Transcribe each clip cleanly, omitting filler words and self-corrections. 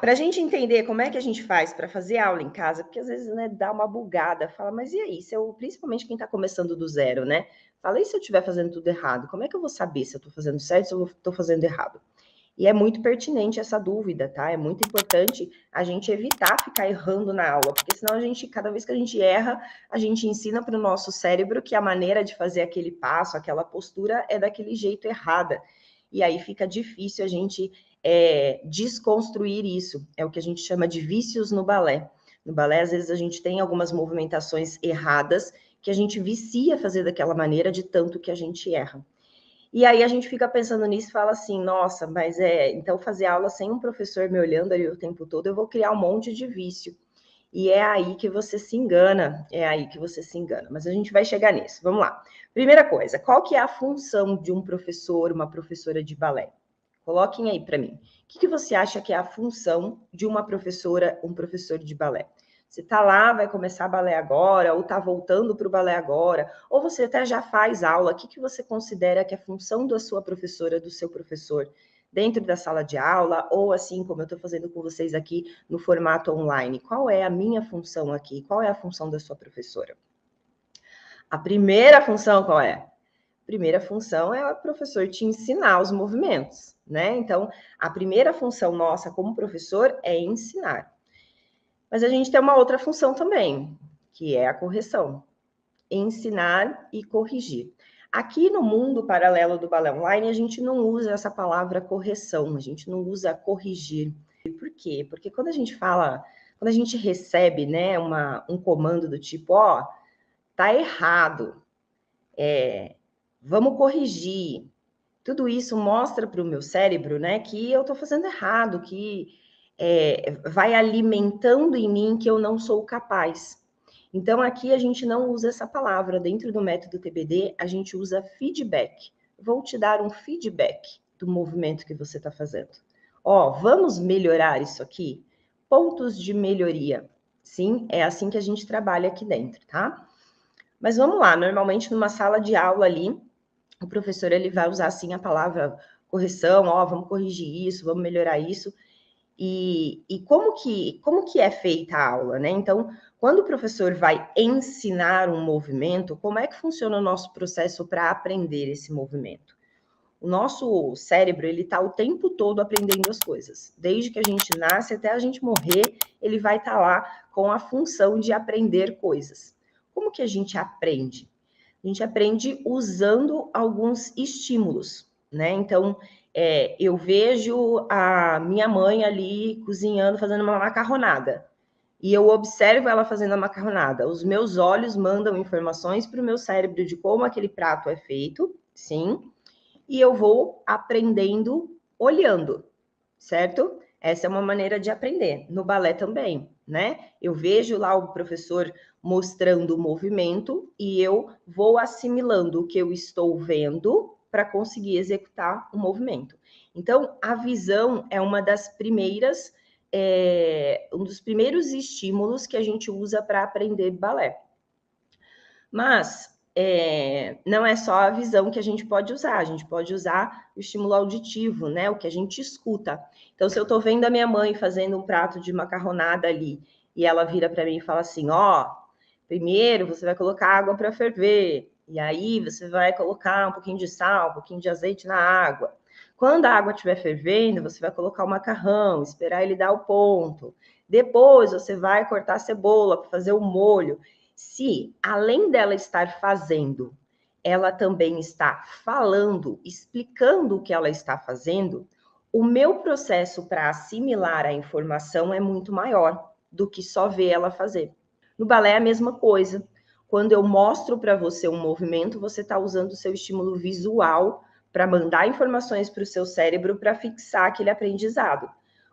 para a gente entender como é que a gente faz para fazer aula em casa, porque às vezes, né, dá uma bugada, fala, mas e aí, se eu, principalmente quem está começando do zero, né? Fala, e se eu estiver fazendo tudo errado? Como é que eu vou saber se eu estou fazendo certo, se eu estou fazendo errado? E é muito pertinente essa dúvida, tá? É muito importante a gente evitar ficar errando na aula, porque senão a gente, cada vez que a gente erra, a gente ensina para o nosso cérebro que a maneira de fazer aquele passo, aquela postura é daquele jeito errada. E aí fica difícil a gente desconstruir isso. É o que a gente chama de vícios no balé. No balé, às vezes, a gente tem algumas movimentações erradas que a gente vicia a fazer daquela maneira de tanto que a gente erra. E aí a gente fica pensando nisso e fala assim, nossa, mas então fazer aula sem um professor me olhando ali o tempo todo, eu vou criar um monte de vício. E é aí que você se engana, Mas a gente vai chegar nisso, vamos lá. Primeira coisa, qual que é a função de um professor, uma professora de balé? Coloquem aí para mim. O que você acha que é a função de uma professora, um professor de balé? Você está lá, vai começar balé agora, ou está voltando para o balé agora, ou você até já faz aula. O que você considera que é a função da sua professora, do seu professor, dentro da sala de aula, ou assim como eu estou fazendo com vocês aqui no formato online? Qual é a minha função aqui? Qual é a função da sua professora? A primeira função qual é? A primeira função é o professor te ensinar os movimentos, né? Então, a primeira função nossa como professor é ensinar. Mas a gente tem uma outra função também, que é a correção. Ensinar e corrigir. Aqui no mundo paralelo do balé online, a gente não usa essa palavra correção, a gente não usa corrigir. Por quê? Porque quando a gente fala, quando a gente recebe, né, um comando do tipo, ó, tá errado, vamos corrigir. Tudo isso mostra para o meu cérebro, né, que eu estou fazendo errado, que vai alimentando em mim que eu não sou capaz. Então, aqui a gente não usa essa palavra. Dentro do método TBD, a gente usa feedback. Vou te dar um feedback do movimento que você está fazendo. Ó, vamos melhorar isso aqui? Pontos de melhoria. Sim, é assim que a gente trabalha aqui dentro, tá? Mas vamos lá, normalmente numa sala de aula ali, o professor ele vai usar assim a palavra correção, ó, vamos corrigir isso, vamos melhorar isso. E como que é feita a aula, né? Então, quando o professor vai ensinar um movimento, como é que funciona o nosso processo para aprender esse movimento? O nosso cérebro, ele está o tempo todo aprendendo as coisas. Desde que a gente nasce até a gente morrer, ele vai estar lá com a função de aprender coisas. Como que a gente aprende? A gente aprende usando alguns estímulos, né? Então, eu vejo a minha mãe ali cozinhando, fazendo uma macarronada. E eu observo ela fazendo a macarronada. Os meus olhos mandam informações para o meu cérebro de como aquele prato é feito, sim. E eu vou aprendendo olhando, certo? Essa é uma maneira de aprender. No balé também, né? Eu vejo lá o professor mostrando o movimento e eu vou assimilando o que eu estou vendo para conseguir executar o movimento. Então, a visão é uma das primeiras, um dos primeiros estímulos que a gente usa para aprender balé. Mas não é só a visão que a gente pode usar o estímulo auditivo, né? O que a gente escuta. Então, se eu estou vendo a minha mãe fazendo um prato de macarronada ali, e ela vira para mim e fala assim: ó, primeiro você vai colocar água para ferver, e aí você vai colocar um pouquinho de sal, um pouquinho de azeite na água. Quando a água estiver fervendo, você vai colocar o macarrão, esperar ele dar o ponto. Depois você vai cortar a cebola para fazer o molho. Se, além dela estar fazendo, ela também está falando, explicando o que ela está fazendo, o meu processo para assimilar a informação é muito maior do que só ver ela fazer. No balé é a mesma coisa. Quando eu mostro para você um movimento, você está usando o seu estímulo visual para mandar informações para o seu cérebro para fixar aquele aprendizado.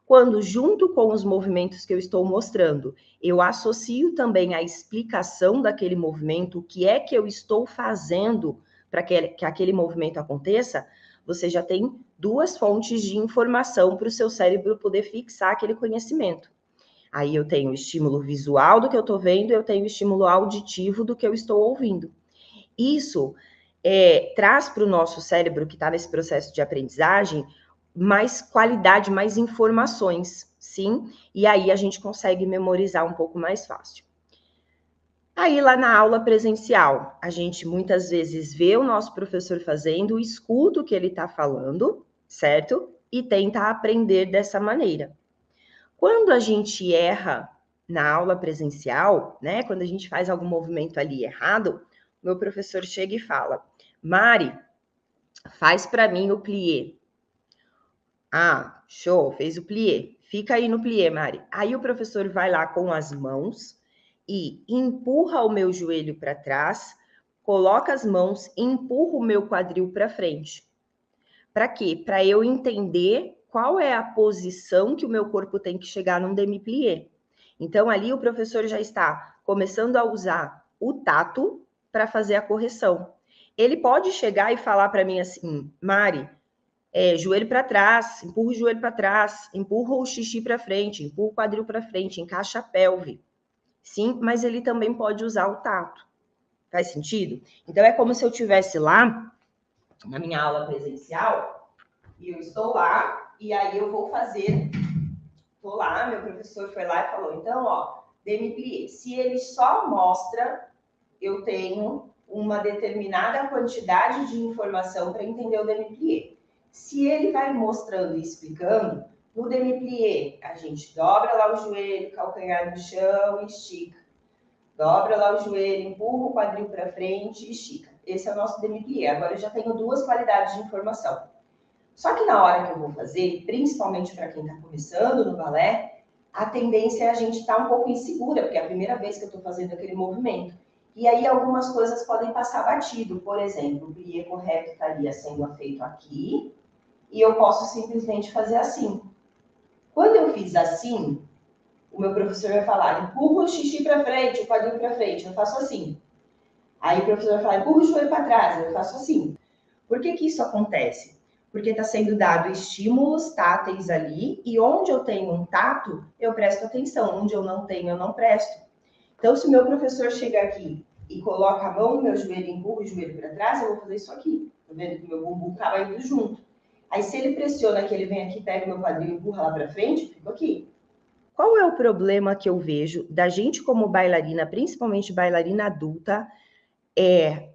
Quando, junto com os movimentos que eu estou mostrando, eu associo também a explicação daquele movimento, o que é que eu estou fazendo para que aquele movimento aconteça, você já tem duas fontes de informação para o seu cérebro poder fixar aquele conhecimento. Aí eu tenho o estímulo visual do que eu estou vendo, eu tenho o estímulo auditivo do que eu estou ouvindo. Isso traz para o nosso cérebro, que está nesse processo de aprendizagem, mais qualidade, mais informações, sim? E aí a gente consegue memorizar um pouco mais fácil. Aí lá na aula presencial, a gente muitas vezes vê o nosso professor fazendo, escuta o que ele está falando, certo? E tenta aprender dessa maneira. Quando a gente erra na aula presencial, né? Quando a gente faz algum movimento ali errado, meu professor chega e fala: Mari, faz para mim o plié. Ah, show, fez o plié. Fica aí no plié, Mari. Aí o professor vai lá com as mãos e empurra o meu joelho para trás, coloca as mãos e empurra o meu quadril para frente. Para quê? Para eu entender qual é a posição que o meu corpo tem que chegar num demi-plié. Então, ali o professor já está começando a usar o tato para fazer a correção. Ele pode chegar e falar para mim assim, Mari, joelho para trás, empurra o joelho para trás, empurra o xixi para frente, empurra o quadril para frente, encaixa a pelve. Sim, mas ele também pode usar o tato. Faz sentido? Então, é como se eu estivesse lá, na minha aula presencial, e eu estou lá, e aí eu vou fazer... Estou lá, meu professor foi lá e falou, então, ó, demi-plié. Se ele só mostra, eu tenho uma determinada quantidade de informação para entender o demi-plié. Se ele vai mostrando e explicando, no demi-plié, a gente dobra lá o joelho, calcanhar no chão e estica. Dobra lá o joelho, empurra o quadril para frente e estica. Esse é o nosso demi-plié. Agora eu já tenho duas qualidades de informação. Só que na hora que eu vou fazer, principalmente para quem está começando no balé, a tendência é a gente estar um pouco insegura, porque é a primeira vez que eu estou fazendo aquele movimento. E aí algumas coisas podem passar batido. Por exemplo, o plié correto estaria sendo feito aqui, e eu posso simplesmente fazer assim. Quando eu fiz assim, o meu professor vai falar, empurra o xixi para frente, o quadril para frente, eu faço assim. Aí o professor vai falar, empurra o joelho para trás, eu faço assim. Por que isso acontece? Porque está sendo dado estímulos táteis ali, e onde eu tenho um tato, eu presto atenção, onde eu não tenho, eu não presto. Então, se o meu professor chega aqui e coloca a mão no meu joelho e empurra o joelho para trás, eu vou fazer isso aqui. Tá vendo que o meu bumbum acaba indo junto. Aí, se ele pressiona que ele vem aqui, pega o meu quadril e empurra lá para frente, eu fico aqui. Qual é o problema que eu vejo da gente como bailarina, principalmente bailarina adulta,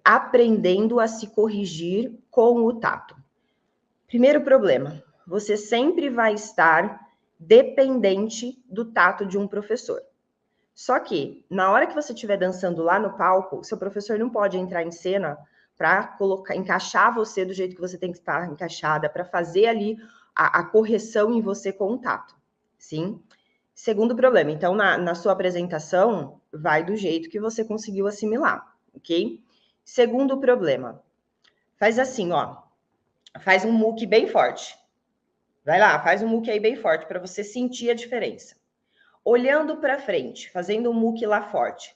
aprendendo a se corrigir com o tato? Primeiro problema, você sempre vai estar dependente do tato de um professor. Só que, na hora que você estiver dançando lá no palco, seu professor não pode entrar em cena para encaixar você do jeito que você tem que estar encaixada, para fazer ali a correção em você com o tato, sim? Segundo problema, então, na sua apresentação, vai do jeito que você conseguiu assimilar, ok? Segundo problema, faz assim, ó. Faz um muque bem forte. Vai lá, faz um muque aí bem forte para você sentir a diferença. Olhando para frente, fazendo um muque lá forte.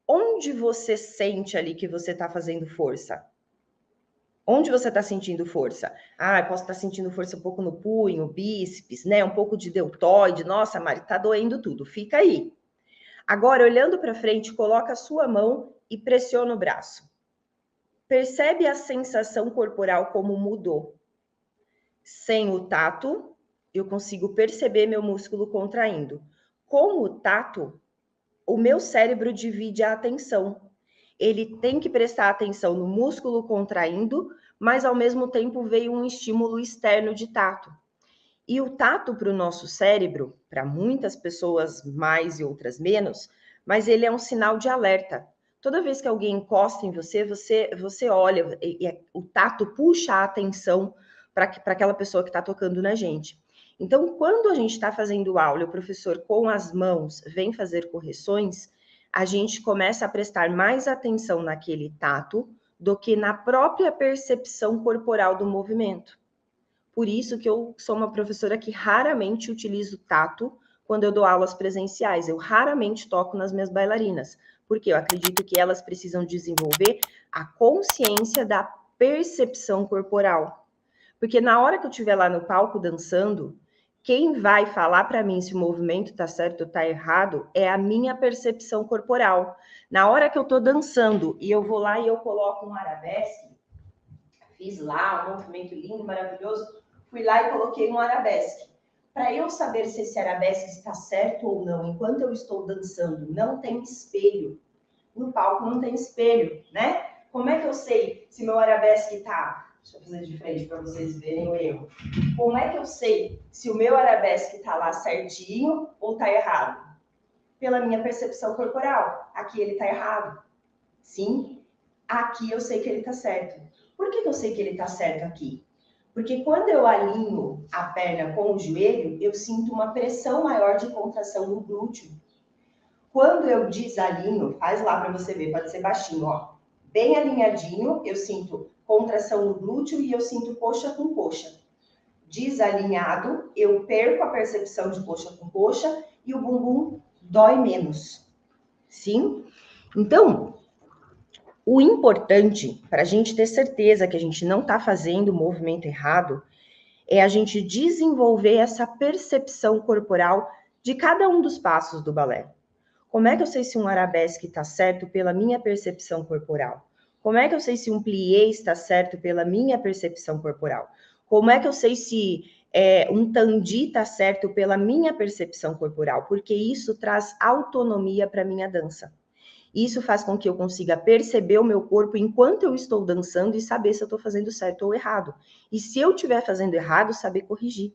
Onde você sente ali que você está fazendo força? Onde você está sentindo força? Ah, eu posso estar sentindo força um pouco no punho, bíceps, né? Um pouco de deltoide. Nossa, Mari, tá doendo tudo. Fica aí. Agora, olhando para frente, coloca a sua mão e pressiona o braço. Percebe a sensação corporal como mudou. Sem o tato, eu consigo perceber meu músculo contraindo. Com o tato, o meu cérebro divide a atenção. Ele tem que prestar atenção no músculo contraindo, mas ao mesmo tempo veio um estímulo externo de tato. E o tato para o nosso cérebro, para muitas pessoas mais e outras menos, mas ele é um sinal de alerta. Toda vez que alguém encosta em você, você olha, o tato puxa a atenção para aquela pessoa que está tocando na gente. Então, quando a gente está fazendo aula e o professor com as mãos vem fazer correções, a gente começa a prestar mais atenção naquele tato do que na própria percepção corporal do movimento. Por isso que eu sou uma professora que raramente utilizo tato quando eu dou aulas presenciais. Eu raramente toco nas minhas bailarinas, porque eu acredito que elas precisam desenvolver a consciência da percepção corporal. Porque na hora que eu estiver lá no palco dançando, quem vai falar para mim se o movimento está certo ou está errado é a minha percepção corporal. Na hora que eu estou dançando e eu vou lá e eu coloco um arabesque, fiz lá um movimento lindo, maravilhoso, fui lá e coloquei um arabesque. Para eu saber se esse arabesque está certo ou não, enquanto eu estou dançando, não tem espelho. No palco não tem espelho, né? Como é que eu sei se meu arabesque está... Deixa eu fazer de frente para vocês verem o erro. Como é que eu sei se o meu arabesque está lá certinho ou está errado? Pela minha percepção corporal. Aqui ele está errado. Sim, aqui eu sei que ele está certo. Por que eu sei que ele está certo aqui? Porque quando eu alinho a perna com o joelho, eu sinto uma pressão maior de contração no glúteo. Quando eu desalinho, faz lá para você ver, pode ser baixinho, ó. Bem alinhadinho, eu sinto contração no glúteo e eu sinto coxa com coxa. Desalinhado, eu perco a percepção de coxa com coxa e o bumbum dói menos. Sim? Então, o importante para a gente ter certeza que a gente não está fazendo o movimento errado é a gente desenvolver essa percepção corporal de cada um dos passos do balé. Como é que eu sei se um arabesque está certo pela minha percepção corporal? Como é que eu sei se um plié está certo pela minha percepção corporal? Como é que eu sei se um tandi está certo pela minha percepção corporal? Porque isso traz autonomia para a minha dança. Isso faz com que eu consiga perceber o meu corpo enquanto eu estou dançando e saber se eu estou fazendo certo ou errado. E se eu estiver fazendo errado, saber corrigir.